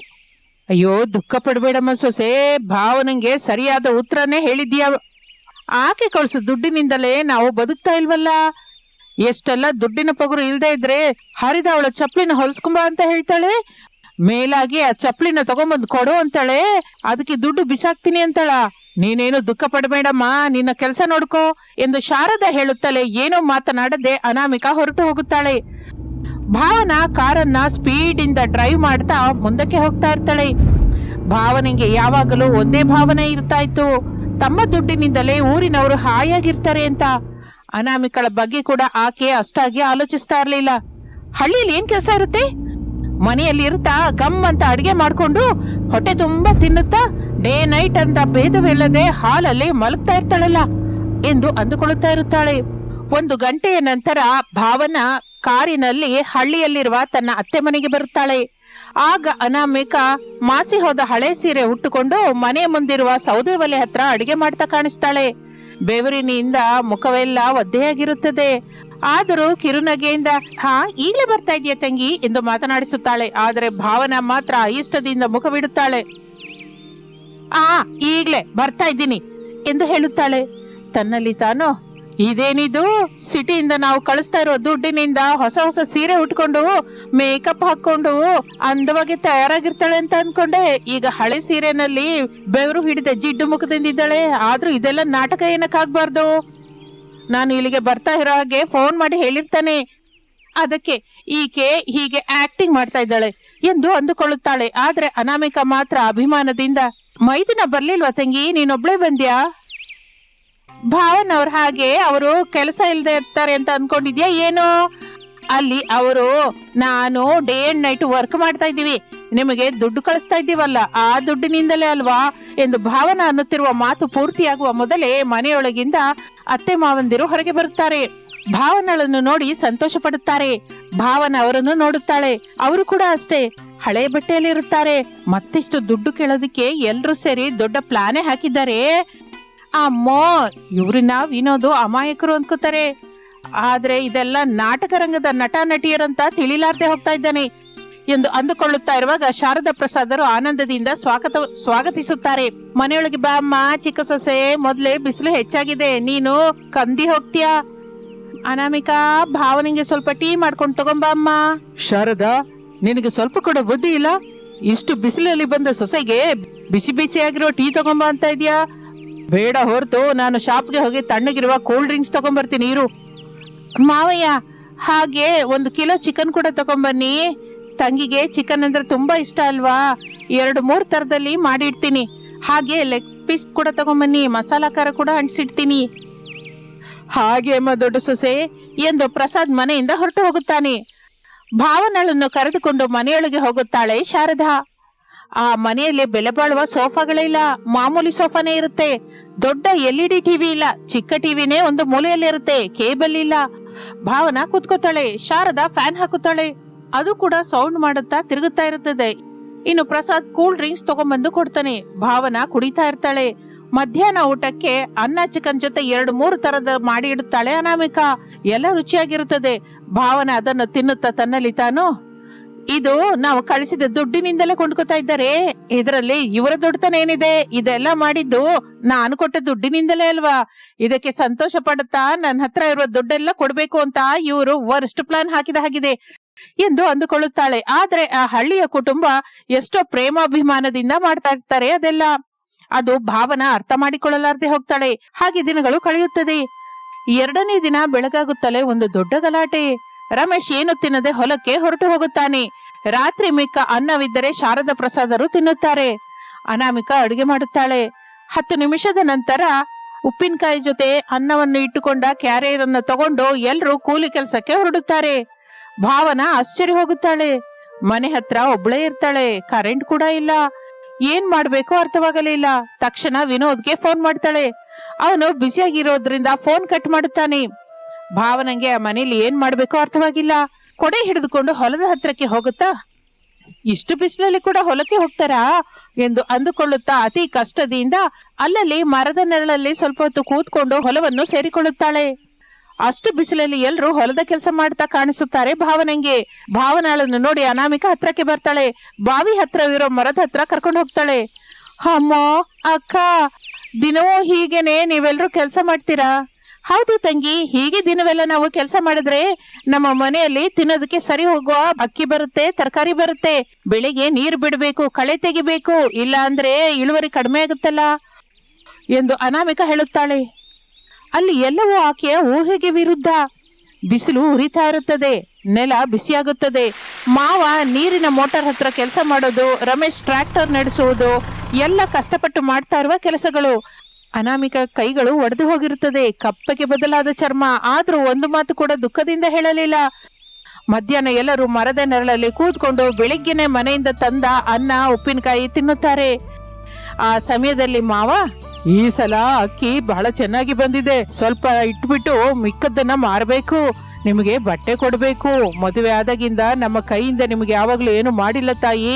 ಅಯ್ಯೋ, ದುಃಖ ಪಡ್ಬೇಡಮ್ಮ ಸೊಸೆ, ಭಾವನಂಗೆ ಸರಿಯಾದ ಉತ್ತರನೇ ಹೇಳಿದ್ಯಾ. ಆಕೆ ಕಳ್ಸು ದುಡ್ಡಿನಿಂದಲೇ ನಾವು ಬದುಕ್ತಾ ಇಲ್ವಲ್ಲ. ಎಷ್ಟೆಲ್ಲ ದುಡ್ಡಿನ ಪೊಗರು ಇಲ್ದೇ ಇದ್ರೆ ಹರಿದ ಅವಳ ಚಪ್ಲಿನ ಹೊಲ್ಸ್ಕೊಂಬ ಅಂತ ಹೇಳ್ತಾಳೆ. ಮೇಲಾಗಿ ಆ ಚಪ್ಲಿನ ತಗೊಂಬಂದು ಕೊಡು ಅಂತಾಳೆ. ಅದಕ್ಕೆ ದುಡ್ಡು ಬಿಸಾಕ್ತೀನಿ ಅಂತಾಳ. ನೀನೇನು ದುಃಖ ಪಡಬೇಡಮ್ಮ, ನಿನ್ನ ಕೆಲಸ ನೋಡ್ಕೋ ಎಂದು ಶಾರದಾ ಹೇಳುತ್ತಲೇ ಏನೋ ಮಾತನಾಡದೆ ಅನಾಮಿಕಾ ಹೊರಟು ಹೋಗುತ್ತಾಳೆ. ಭಾವನಾ ಕಾರನ್ನ ಸ್ಪೀಡ್ ಇಂದ ಡ್ರೈವ್ ಮಾಡ್ತಾ ಮುಂದಕ್ಕೆ ಹೋಗ್ತಾ ಇರ್ತಾಳೆ. ಭಾವನೆಗೆ ಯಾವಾಗಲೂ ಒಂದೇ ಭಾವನೆ ಇರ್ತಾ ಇತ್ತು, ತಮ್ಮ ದುಡ್ಡಿನಿಂದಲೇ ಊರಿನವರು ಹಾಯಾಗಿರ್ತಾರೆ ಅಂತ. ಅನಾಮಿಕಳ ಬಗ್ಗೆ ಕೂಡ ಆಕೆ ಅಷ್ಟಾಗಿ ಆಲೋಚಿಸ್ತಾ ಇರ್ಲಿಲ್ಲ. ಹಳ್ಳಿಯಲ್ಲಿ ಏನ್ ಕೆಲಸ ಇರುತ್ತೆ? ಮನೆಯಲ್ಲಿ ಇರ್ತಾ ಗಮ್ ಅಂತ ಅಡಿಗೆ ಮಾಡ್ಕೊಂಡು ಹೊಟ್ಟೆ ತುಂಬಾ ತಿನ್ನುತ್ತಾ ಡೇ ನೈಟ್ ಅಂತ ಭೇದವಿಲ್ಲದೆ ಹಾಲಲ್ಲಿ ಮಲಗ್ತಾ ಇರ್ತಾಳಲ್ಲ ಎಂದು ಅಂದುಕೊಳ್ಳುತ್ತಾ ಇರುತ್ತಾಳೆ. 1 ಗಂಟೆಯ ನಂತರ ಭಾವನಾ ಕಾರಿನಲ್ಲಿ ಹಳ್ಳಿಯಲ್ಲಿರುವ ತನ್ನ ಅತ್ತೆ ಮನೆಗೆ ಬರುತ್ತಾಳೆ. ಆಗ ಅನಾಮಿಕಾ ಮಾಸಿ ಹೋದ ಹಳೆ ಸೀರೆ ಉಟ್ಟುಕೊಂಡು ಮನೆ ಮುಂದಿರುವ ಸೌದೆ ಒಲೆ ಹತ್ರ ಅಡಿಗೆ ಮಾಡ್ತಾ ಕಾಣಿಸ್ತಾಳೆ. ಬೆವರಿನಿಂದ ಮುಖವೆಲ್ಲ ಒದ್ದೆಯಾಗಿರುತ್ತದೆ. ಆದರೂ ಕಿರುನಗೆಯಿಂದ, ಹಾ, ಈಗಲೇ ಬರ್ತಾ ಇದೆಯಾ ತಂಗಿ ಎಂದು ಮಾತನಾಡಿಸುತ್ತಾಳೆ. ಆದರೆ ಭಾವನಾ ಮಾತ್ರ ಇಷ್ಟದಿಂದ ಮುಖ ಬಿಡುತ್ತಾಳೆ. ಈಗ್ಲೇ ಬರ್ತಾ ಇದ್ದೀನಿ ಎಂದು ಹೇಳುತ್ತಾಳೆ. ತನ್ನಲ್ಲಿ ತಾನು, ಇದೇನಿದು, ಸಿಟಿಯಿಂದ ನಾವು ಕಳಿಸ್ತಾ ಇರೋ ದುಡ್ಡಿನಿಂದ ಹೊಸ ಹೊಸ ಸೀರೆ ಉಟ್ಕೊಂಡು ಮೇಕಪ್ ಹಾಕೊಂಡು ಅಂದವಾಗಿ ತಯಾರಾಗಿರ್ತಾಳೆ ಅಂತ ಅನ್ಕೊಂಡೆ. ಈಗ ಹಳೆ ಸೀರೆನಲ್ಲಿ ಬೆವರು ಹಿಡಿದ ಜಿಡ್ಡು ಮುಖದಿಂದಿದ್ದಾಳೆ. ಆದ್ರೂ ಇದೆಲ್ಲ ನಾಟಕ ಏನಕ್ಕಾಗ್ಬಾರ್ದು. ನಾನು ಇಲ್ಲಿಗೆ ಬರ್ತಾ ಇರೋ ಹಾಗೆ ಫೋನ್ ಮಾಡಿ ಹೇಳಿರ್ತಾನೆ, ಅದಕ್ಕೆ ಈಕೆ ಹೀಗೆ ಆಕ್ಟಿಂಗ್ ಮಾಡ್ತಾ ಇದ್ದಾಳೆ ಎಂದು ಅಂದುಕೊಳ್ಳುತ್ತಾಳೆ. ಆದ್ರೆ ಅನಾಮಿಕಾ ಮಾತ್ರ ಅಭಿಮಾನದಿಂದ, ಮೈದಿನ ಬರ್ಲಿಲ್ವಾ ತಂಗಿ, ನೀನೊಬ್ಳೇ ಬಂದ್ಯಾ? ಭಾವನವ್ರ ಹಾಗೆ ಅವರು ಕೆಲಸ ಇಲ್ಲದೆ ಇರ್ತಾರೆ ಅಂತ ಅನ್ಕೊಂಡಿದ್ಯಾ ಏನೋ? ಅಲ್ಲಿ ಅವರು ನಾನು ಡೇ ಅಂಡ್ ನೈಟ್ ವರ್ಕ್ ಮಾಡ್ತಾ ಇದ್ದೀವಿ, ನಿಮಗೆ ದುಡ್ಡು ಕಳಿಸ್ತಾ ಇದ್ದೀವಲ್ಲ, ಆ ದುಡ್ಡಿನಿಂದಲೇ ಅಲ್ವಾ ಎಂದು ಭಾವನಾ ಅನ್ನುತ್ತಿರುವ ಮಾತು ಪೂರ್ತಿಯಾಗುವ ಮೊದಲೇ ಮನೆಯೊಳಗಿಂದ ಅತ್ತೆ ಮಾವಂದಿರು ಹೊರಗೆ ಬರುತ್ತಾರೆ. ಭಾವನಳನ್ನು ನೋಡಿ ಸಂತೋಷ ಪಡುತ್ತಾರೆ. ಭಾವನ ಅವರನ್ನು ನೋಡುತ್ತಾಳೆ. ಅವರು ಕೂಡ ಅಷ್ಟೇ ಹಳೆ ಬಟ್ಟೆಯಲ್ಲಿ ಇರುತ್ತಾರೆ. ಮತ್ತಿಷ್ಟು ದುಡ್ಡು ಕೇಳೋದಕ್ಕೆ ಎಲ್ರೂ ಸೇರಿ ದೊಡ್ಡ ಪ್ಲಾನೇ ಹಾಕಿದ್ದಾರೆ. ಅಮ್ಮೋ, ಇವ್ರನ್ನ ವಿನೋದು ಅಮಾಯಕರು ಅನ್ಕೋತಾರೆ. ಆದ್ರೆ ಇದೆಲ್ಲ ನಾಟಕ ರಂಗದ ನಟ ನಟಿಯರಂತ ತಿಳಿಲಾರ್ದೆ ಹೋಗ್ತಾ ಇದ್ದಾನೆ ಎಂದು ಅಂದುಕೊಳ್ಳುತ್ತಾ ಇರುವಾಗ ಶಾರದಾ ಪ್ರಸಾದರು ಆನಂದದಿಂದ ಸ್ವಾಗತಿಸುತ್ತಾರೆ. ಮನೆಯೊಳಗೆ ಬಾ ಅಮ್ಮ ಚಿಕ್ಕ ಸೊಸೆ, ಮೊದ್ಲೇ ಬಿಸಿಲು ಹೆಚ್ಚಾಗಿದೆ, ನೀನು ಕಂದಿ ಹೋಗ್ತೀಯಾ. ಅನಾಮಿಕಾ, ಭಾವನಿಗೆ ಸ್ವಲ್ಪ ಟೀ ಮಾಡ್ಕೊಂಡು ತಗೊಂಬ ಅಮ್ಮ. ಶಾರದಾ, ನಿನಗೆ ಸ್ವಲ್ಪ ಕೂಡ ಬುದ್ಧಿ ಇಲ್ಲ? ಇಷ್ಟು ಬಿಸಿಲಲ್ಲಿ ಬಂದ ಸೊಸೆಗೆ ಬಿಸಿ ಬಿಸಿಯಾಗಿರೋ ಟೀ ತಗೊಂಬ ಅಂತ ಇದೆಯಾ? ಬೇಡ ಹೊರತು ನಾನು ಶಾಪ್ಗೆ ಹೋಗಿ ತಣ್ಣಗಿರುವ ಕೂಲ್ ಡ್ರಿಂಕ್ಸ್ ತಗೊಂಡ್ಬರ್ತೀನಿ ಇರು. ಮಾವಯ್ಯ, ಹಾಗೆ 1 ಕಿಲೋ ಚಿಕನ್ ಕೂಡ ತಗೊಂಬನ್ನಿ. ತಂಗಿಗೆ ಚಿಕನ್ ಅಂದ್ರೆ ತುಂಬಾ ಇಷ್ಟ ಅಲ್ವಾ? 2-3 ತರದಲ್ಲಿ ಮಾಡಿಡ್ತೀನಿ. ಹಾಗೆ ಲೆಗ್ ಪೀಸ್ ಕೂಡ ತಗೊಂಬನ್ನಿ, ಮಸಾಲಾ ಖಾರ ಕೂಡ ಅಂಟಿಸಿಡ್ತೀನಿ. ಹಾಗೆ ಅಮ್ಮ ದೊಡ್ಡ ಸೊಸೆ ಎಂದು ಪ್ರಸಾದ್ ಮನೆಯಿಂದ ಹೊರಟು ಹೋಗುತ್ತಾನೆ. ಭಾವನಳನ್ನು ಕರೆದುಕೊಂಡು ಮನೆಯೊಳಗೆ ಹೋಗುತ್ತಾಳೆ ಶಾರದಾ. ಆ ಮನೆಯಲ್ಲಿ ಬೆಲೆ ಬಾಳುವ ಸೋಫಾಗಳೇ ಇಲ್ಲ, ಮಾಮೂಲಿ ಸೋಫಾನೇ ಇರುತ್ತೆ. ದೊಡ್ಡ LED ಟಿವಿ ಇಲ್ಲ, ಚಿಕ್ಕ ಟಿವಿನೇ ಒಂದು ಮೂಲೆಯಲ್ಲಿ ಇರುತ್ತೆ. ಕೇಬಲ್ ಇಲ್ಲ. ಭಾವನಾ ಕೂತ್ಕೋತಾಳೆ. ಶಾರದಾ ಫ್ಯಾನ್ ಹಾಕುತ್ತಾಳೆ. ಅದು ಕೂಡ ಸೌಂಡ್ ಮಾಡುತ್ತಾ ತಿರುಗುತ್ತಾ ಇರುತ್ತದೆ. ಇನ್ನು ಪ್ರಸಾದ್ ಕೂಲ್ ಡ್ರಿಂಕ್ಸ್ ತಗೊಂಡ್ಬಂದು ಕೊಡ್ತಾನೆ. ಭಾವನಾ ಕುಡಿತಾ ಇರ್ತಾಳೆ. ಮಧ್ಯಾಹ್ನ ಊಟಕ್ಕೆ ಅನ್ನ ಚಿಕನ್ ಜೊತೆ 2-3 ತರದ ಮಾಡಿ ಇಡುತ್ತಾಳೆ ಅನಾಮಿಕಾ. ಎಲ್ಲ ರುಚಿಯಾಗಿರುತ್ತದೆ. ಭಾವನ ಅದನ್ನು ತಿನ್ನುತ್ತಾ ತನ್ನಲ್ಲಿ ತಾನು, ಇದು ನಾವು ಕಳಿಸಿದ ದುಡ್ಡಿನಿಂದಲೇ ಕೊಂಡ್ಕೊತಾ ಇದ್ದಾರೆ, ಇದರಲ್ಲಿ ಇವರ ದುಡ್ತನ ಏನಿದೆ, ಇದೆಲ್ಲ ಮಾಡಿದ್ದು ನಾನು ಕೊಟ್ಟ ದುಡ್ಡಿನಿಂದಲೇ ಅಲ್ವಾ, ಇದಕ್ಕೆ ಸಂತೋಷ ಪಡುತ್ತಾ ನನ್ನ ಹತ್ರ ಇರುವ ದುಡ್ಡೆಲ್ಲ ಕೊಡ್ಬೇಕು ಅಂತ ಇವರು ವರ್ಸ್ಟ್ ಪ್ಲಾನ್ ಹಾಕಿದ ಹಾಗಿದೆ ಎಂದು ಅಂದುಕೊಳ್ಳುತ್ತಾಳೆ. ಆದ್ರೆ ಆ ಹಳ್ಳಿಯ ಕುಟುಂಬ ಎಷ್ಟೋ ಪ್ರೇಮಾಭಿಮಾನದಿಂದ ಮಾಡ್ತಾ ಇರ್ತಾರೆ ಅದೆಲ್ಲ. ಅದು ಭಾವನ ಅರ್ಥ ಮಾಡಿಕೊಳ್ಳಲಾರದೆ ಹೋಗ್ತಾಳೆ. ಹಾಗೆ ದಿನಗಳು ಕಳೆಯುತ್ತದೆ. 2ನೇ ದಿನ ಬೆಳಗಾಗುತ್ತಲೇ ಒಂದು ದೊಡ್ಡ ಗಲಾಟೆ. ರಮೇಶ್ ಏನು ತಿನ್ನದೆ ಹೊಲಕ್ಕೆ ಹೊರಟು ಹೋಗುತ್ತಾನೆ. ರಾತ್ರಿ ಮಿಕ್ಕ ಅನ್ನವಿದ್ದರೆ ಶಾರದಾ ಪ್ರಸಾದರು ತಿನ್ನುತ್ತಾರೆ. ಅನಾಮಿಕಾ ಅಡುಗೆ ಮಾಡುತ್ತಾಳೆ. 10 ನಿಮಿಷದ ನಂತರ ಉಪ್ಪಿನಕಾಯಿ ಜೊತೆ ಅನ್ನವನ್ನು ಇಟ್ಟುಕೊಂಡ ಕ್ಯಾರಿಯರ್ ಅನ್ನು ತಗೊಂಡು ಎಲ್ರೂ ಕೂಲಿ ಕೆಲಸಕ್ಕೆ ಹೊರಡುತ್ತಾರೆ. ಭಾವನ ಆಶ್ಚರ್ಯ ಹೋಗುತ್ತಾಳೆ. ಮನೆ ಹತ್ರ ಒಬ್ಳೇ ಇರ್ತಾಳೆ. ಕರೆಂಟ್ ಕೂಡ ಇಲ್ಲ. ಏನ್ ಮಾಡ್ಬೇಕೋ ಅರ್ಥವಾಗಲಿಲ್ಲ. ತಕ್ಷಣ ವಿನೋದ್ಗೆ ಫೋನ್ ಮಾಡ್ತಾಳೆ. ಅವನು ಬ್ಯುಸಿಯಾಗಿರೋದ್ರಿಂದ ಫೋನ್ ಕಟ್ ಮಾಡುತ್ತಾನೆ. ಭಾವನಂಗೆ ಆ ಮನೇಲಿ ಏನ್ ಮಾಡ್ಬೇಕೋ ಅರ್ಥವಾಗಿಲ್ಲ. ಕೊಡೆ ಹಿಡಿದುಕೊಂಡು ಹೊಲದ ಹತ್ರಕ್ಕೆ ಹೋಗುತ್ತಾ, ಇಷ್ಟು ಬಿಸಿಲಲ್ಲಿ ಕೂಡ ಹೊಲಕ್ಕೆ ಹೋಗ್ತಾರಾ ಎಂದು ಅಂದುಕೊಳ್ಳುತ್ತಾ ಅತಿ ಕಷ್ಟದಿಂದ ಅಲ್ಲಲ್ಲಿ ಮರದ ನೆರಳಲ್ಲಿ ಸ್ವಲ್ಪ ಹೊತ್ತು ಕೂತ್ಕೊಂಡು ಹೊಲವನ್ನು ಸೇರಿಕೊಳ್ಳುತ್ತಾಳೆ. ಅಷ್ಟು ಬಿಸಿಲಲ್ಲಿ ಎಲ್ರೂ ಹೊಲದ ಕೆಲಸ ಮಾಡ್ತಾ ಕಾಣಿಸುತ್ತಾರೆ ಭಾವನಂಗೆ. ಭಾವನಾಳನ್ನು ನೋಡಿ ಅನಾಮಿಕಾ ಹತ್ರಕ್ಕೆ ಬರ್ತಾಳೆ. ಬಾವಿ ಹತ್ರ ಇರೋ ಮರದ ಹತ್ರ ಕರ್ಕೊಂಡು ಹೋಗ್ತಾಳೆ. ಅಮ್ಮ, ಅಕ್ಕ, ದಿನವೂ ಹೀಗೇನೆ ನೀವೆಲ್ರೂ ಕೆಲಸ ಮಾಡ್ತೀರಾ? ಹೌದು ತಂಗಿ, ಹೀಗೆ ದಿನವೆಲ್ಲ ನಾವು ಕೆಲಸ ಮಾಡಿದ್ರೆ ನಮ್ಮ ಮನೆಯಲ್ಲಿ ತಿನ್ನೋದಕ್ಕೆ ಸರಿ ಹೋಗುವ ಅಕ್ಕಿ ಬರುತ್ತೆ, ತರಕಾರಿ ಬರುತ್ತೆ. ಬೆಳಿಗ್ಗೆ ನೀರು ಬಿಡಬೇಕು, ಕಳೆ ತೆಗಿಬೇಕು, ಇಲ್ಲ ಅಂದ್ರೆ ಇಳುವರಿ ಕಡಿಮೆ ಆಗುತ್ತಲ್ಲ ಎಂದು ಅನಾಮಿಕಾ ಹೇಳುತ್ತಾಳೆ. ಅಲ್ಲಿ ಎಲ್ಲವೂ ಆಕೆಯ ಊಹೆಗೆ ವಿರುದ್ಧ. ಬಿಸಿಲು ಉರಿತಾ ಇರುತ್ತದೆ, ನೆಲ ಬಿಸಿಯಾಗುತ್ತದೆ. ಮಾವ ನೀರಿನ ಮೋಟಾರ್ ಹತ್ರ ಕೆಲಸ ಮಾಡೋದು, ರಮೇಶ್ ಟ್ರ್ಯಾಕ್ಟರ್ ನಡೆಸುವುದು ಎಲ್ಲ ಕಷ್ಟಪಟ್ಟು ಮಾಡ್ತಾ ಇರುವ ಕೆಲಸಗಳು. ಅನಾಮಿಕಾ ಕೈಗಳು ಒಡೆದು ಹೋಗಿರುತ್ತದೆ, ಕಪ್ಪಗೆ ಬದಲಾದ ಚರ್ಮ. ಆದ್ರೂ ಒಂದು ಮಾತು ಕೂಡ ದುಃಖದಿಂದ ಹೇಳಲಿಲ್ಲ. ಮಧ್ಯಾಹ್ನ ಎಲ್ಲರೂ ಮರದ ನೆರಳಲ್ಲಿ ಕೂತ್ಕೊಂಡು ಬೆಳಿಗ್ಗೆನೆ ಮನೆಯಿಂದ ತಂದ ಅನ್ನ ಉಪ್ಪಿನಕಾಯಿ ತಿನ್ನುತ್ತಾರೆ. ಆ ಸಮಯದಲ್ಲಿ ಮಾವ, ಈ ಸಲ ಅಕ್ಕಿ ಬಹಳ ಚೆನ್ನಾಗಿ ಬಂದಿದೆ, ಸ್ವಲ್ಪ ಇಟ್ಬಿಟ್ಟು ಮಿಕ್ಕದ್ದನ್ನ ಮಾರಬೇಕು, ನಿಮಗೆ ಬಟ್ಟೆ ಕೊಡ್ಬೇಕು, ಮದುವೆ ಆದಾಗಿಂದ ನಮ್ಮ ಕೈಯಿಂದ ನಿಮಗೆ ಯಾವಾಗ್ಲೂ ಏನು ಮಾಡಿಲ್ಲ ತಾಯಿ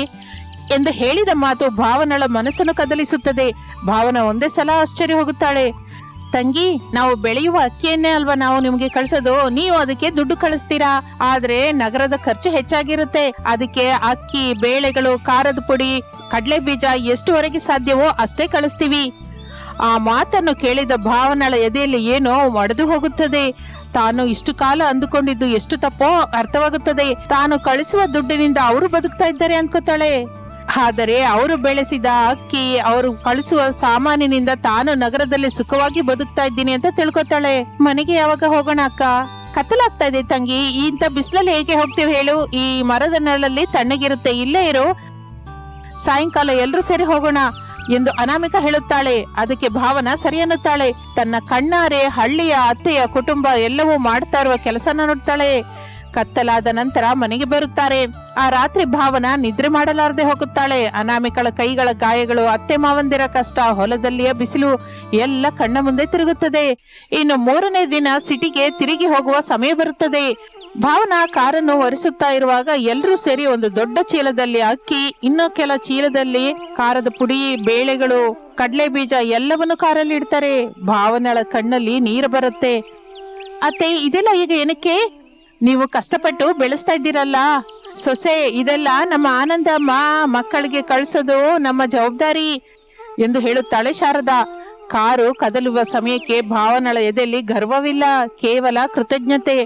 ಎಂದು ಹೇಳಿದ ಮಾತು ಭಾವನಳ ಮನಸ್ಸನ್ನು ಕದಲಿಸುತ್ತದೆ. ಭಾವನ ಒಂದೇ ಸಲ ಆಶ್ಚರ್ಯ ಹೋಗುತ್ತಾಳೆ. ತಂಗಿ, ನಾವು ಬೆಳೆಯುವ ಅಕ್ಕಿಯನ್ನೇ ಅಲ್ವಾ ನಾವು ನಿಮ್ಗೆ ಕಳ್ಸೋದು, ನೀವು ಅದಕ್ಕೆ ದುಡ್ಡು ಕಳಿಸ್ತೀರಾ, ಆದ್ರೆ ನಗರದ ಖರ್ಚು ಹೆಚ್ಚಾಗಿರುತ್ತೆ. ಅದಕ್ಕೆ ಅಕ್ಕಿ, ಬೇಳೆಗಳು, ಖಾರದ ಪುಡಿ, ಕಡಲೆ ಬೀಜ ಎಷ್ಟುವರೆಗೆ ಸಾಧ್ಯವೋ ಅಷ್ಟೇ ಕಳಿಸ್ತೀವಿ. ಆ ಮಾತನ್ನು ಕೇಳಿದ ಭಾವನಳ ಎದೆಯಲ್ಲಿ ಏನೋ ಒಡೆದು ಹೋಗುತ್ತದೆ. ತಾನು ಇಷ್ಟು ಕಾಲ ಅಂದುಕೊಂಡಿದ್ದು ಎಷ್ಟು ತಪ್ಪೋ ಅರ್ಥವಾಗುತ್ತದೆ. ತಾನು ಕಳಿಸುವ ದುಡ್ಡಿನಿಂದ ಅವರು ಬದುಕ್ತಾ ಇದ್ದಾರೆ ಅನ್ಕೋತಾಳೆ. ಆದರೆ ಅವರು ಬೆಳೆಸಿದ ಅಕ್ಕಿ, ಅವರು ಕಳಿಸುವ ಸಾಮಾನಿನಿಂದ ತಾನು ನಗರದಲ್ಲಿ ಸುಖವಾಗಿ ಬದುಕ್ತಾ ಇದ್ದೀನಿ ಅಂತ ತಿಳ್ಕೊತಾಳೆ. ಮನೆಗೆ ಯಾವಾಗ ಹೋಗೋಣ ಅಕ್ಕ? ಕತ್ತಲಾಗ್ತಾ ಇದೆ ತಂಗಿ, ಇಂಥ ಬಿಸಿಲಲ್ಲಿ ಹೇಗೆ ಹೋಗ್ತೀವಿ ಹೇಳು? ಈ ಮರದ ನೆರಳಲ್ಲಿ ತಣ್ಣಗಿರುತ್ತೆ, ಇಲ್ಲೇ ಇರು, ಸಾಯಂಕಾಲ ಎಲ್ರೂ ಸೇರಿ ಹೋಗೋಣ ಎಂದು ಅನಾಮಿಕಾ ಹೇಳುತ್ತಾಳೆ. ಅದಕ್ಕೆ ಭಾವನ ಸರಿ ಅನ್ನುತ್ತಾಳೆ. ತನ್ನ ಕಣ್ಣಾರೆ ಹಳ್ಳಿಯ ಅತ್ತೆಯ ಕುಟುಂಬ ಎಲ್ಲವೂ ಮಾಡ್ತಾ ಇರುವ ಕೆಲಸನ ನೋಡ್ತಾಳೆ. ಕತ್ತಲಾದ ನಂತರ ಮನೆಗೆ ಬರುತ್ತಾರೆ. ಆ ರಾತ್ರಿ ಭಾವನ ನಿದ್ರೆ ಮಾಡಲಾರದೆ ಹೋಗುತ್ತಾಳೆ. ಅನಾಮಿಕಳ ಕೈಗಳ ಗಾಯಗಳು, ಅತ್ತೆ ಮಾವಂದಿರ ಕಷ್ಟ, ಹೊಲದಲ್ಲಿಯ ಬಿಸಿಲು ಎಲ್ಲ ಕಣ್ಣ ಮುಂದೆ ತಿರುಗುತ್ತದೆ. ಇನ್ನು 3ನೇ ದಿನ ಸಿಟಿಗೆ ತಿರುಗಿ ಹೋಗುವ ಸಮಯ ಬರುತ್ತದೆ. ಭಾವನ ಕಾರನ್ನು ಒರೆಸುತ್ತಾ ಇರುವಾಗ ಎಲ್ಲರೂ ಸೇರಿ ಒಂದು ದೊಡ್ಡ ಚೀಲದಲ್ಲಿ ಅಕ್ಕಿ, ಇನ್ನೂ ಕೆಲ ಚೀಲದಲ್ಲಿ ಖಾರದ ಪುಡಿ, ಬೇಳೆಗಳು, ಕಡಲೆ ಬೀಜ ಎಲ್ಲವನ್ನು ಕಾರಲ್ಲಿ ಇಡ್ತಾರೆ. ಭಾವನಳ ಕಣ್ಣಲ್ಲಿ ನೀರು ಬರುತ್ತೆ. ಅತ್ತೆ, ಇದೆಲ್ಲ ಈಗ ಏನಕ್ಕೆ? ನೀವು ಕಷ್ಟಪಟ್ಟು ಬೆಳೆಸ್ತಾ ಇದ್ದೀರಲ್ಲ ಸೊಸೆ, ಇದೆಲ್ಲ ನಮ್ಮ ಆನಂದಮ್ಮ ಮಕ್ಕಳಿಗೆ ಕಳಿಸೋದು ನಮ್ಮ ಜವಾಬ್ದಾರಿ ಎಂದು ಹೇಳುತ್ತಾಳೆ ಶಾರದಾ. ಕಾರು ಕದಲುವ ಸಮಯಕ್ಕೆ ಭಾವನಳ ಎದೆಯಲ್ಲಿ ಗರ್ವವಿಲ್ಲ, ಕೇವಲ ಕೃತಜ್ಞತೆ.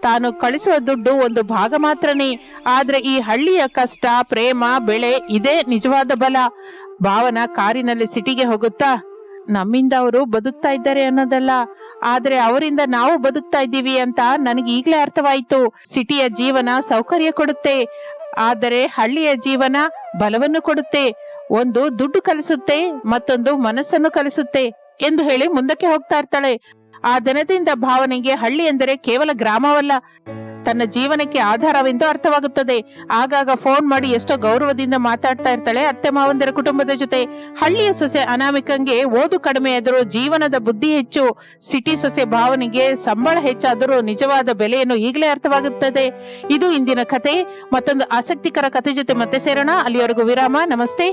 ತಾನು ಕಳಿಸುವ ದುಡ್ಡು ಒಂದು ಭಾಗ ಮಾತ್ರನೇ, ಆದ್ರೆ ಈ ಹಳ್ಳಿಯ ಕಷ್ಟ, ಪ್ರೇಮ, ಬೆಳೆ ಇದೇ ನಿಜವಾದ ಬಲ. ಭಾವನ ಕಾರಿನಲ್ಲಿ ಸಿಟಿಗೆ ಹೋಗುತ್ತಾ, ನಮ್ಮಿಂದ ಅವರು ಬದುಕ್ತಾ ಇದ್ದಾರೆ ಅನ್ನೋದಲ್ಲ, ಆದ್ರೆ ಅವರಿಂದ ನಾವು ಬದುಕ್ತಾ ಇದ್ದೀವಿ ಅಂತ ನನಗೆ ಈಗಲೇ ಅರ್ಥವಾಯ್ತು. ಸಿಟಿಯ ಜೀವನ ಸೌಕರ್ಯ ಕೊಡುತ್ತೆ, ಆದರೆ ಹಳ್ಳಿಯ ಜೀವನ ಬಲವನ್ನು ಕೊಡುತ್ತೆ. ಒಂದು ದುಡ್ಡು ಕಲಿಸುತ್ತೆ, ಮತ್ತೊಂದು ಮನಸ್ಸನ್ನು ಕಲಿಸುತ್ತೆ ಎಂದು ಹೇಳಿ ಮುಂದಕ್ಕೆ ಹೋಗ್ತಾ ಇರ್ತಾಳೆ. ಆ ದಿನದಿಂದ ಭಾವನೆಗೆ ಹಳ್ಳಿ ಎಂದರೆ ಕೇವಲ ಗ್ರಾಮವಲ್ಲ, ತನ್ನ ಜೀವನಕ್ಕೆ ಆಧಾರವೆಂದು ಅರ್ಥವಾಗುತ್ತದೆ. ಆಗಾಗ ಫೋನ್ ಮಾಡಿ ಎಷ್ಟೋ ಗೌರವದಿಂದ ಮಾತಾಡ್ತಾ ಇರ್ತಾಳೆ ಅತ್ತೆ ಮಾವಂದಿರ ಕುಟುಂಬದ ಜೊತೆ. ಹಳ್ಳಿಯ ಸೊಸೆ ಅನಾಮಿಕಂಗೆ ಓದು ಕಡಿಮೆ ಆದರೂ ಜೀವನದ ಬುದ್ಧಿ ಹೆಚ್ಚು. ಸಿಟಿ ಸೊಸೆ ಭಾವನೆಗೆ ಸಂಬಳ ಹೆಚ್ಚಾದರೂ ನಿಜವಾದ ಬೆಲೆಯನ್ನು ಈಗಲೇ ಅರ್ಥವಾಗುತ್ತದೆ. ಇದು ಇಂದಿನ ಕತೆ. ಮತ್ತೊಂದು ಆಸಕ್ತಿಕರ ಕತೆ ಜೊತೆ ಮತ್ತೆ ಸೇರೋಣ. ಅಲ್ಲಿವರೆಗೂ ವಿರಾಮ. ನಮಸ್ತೆ.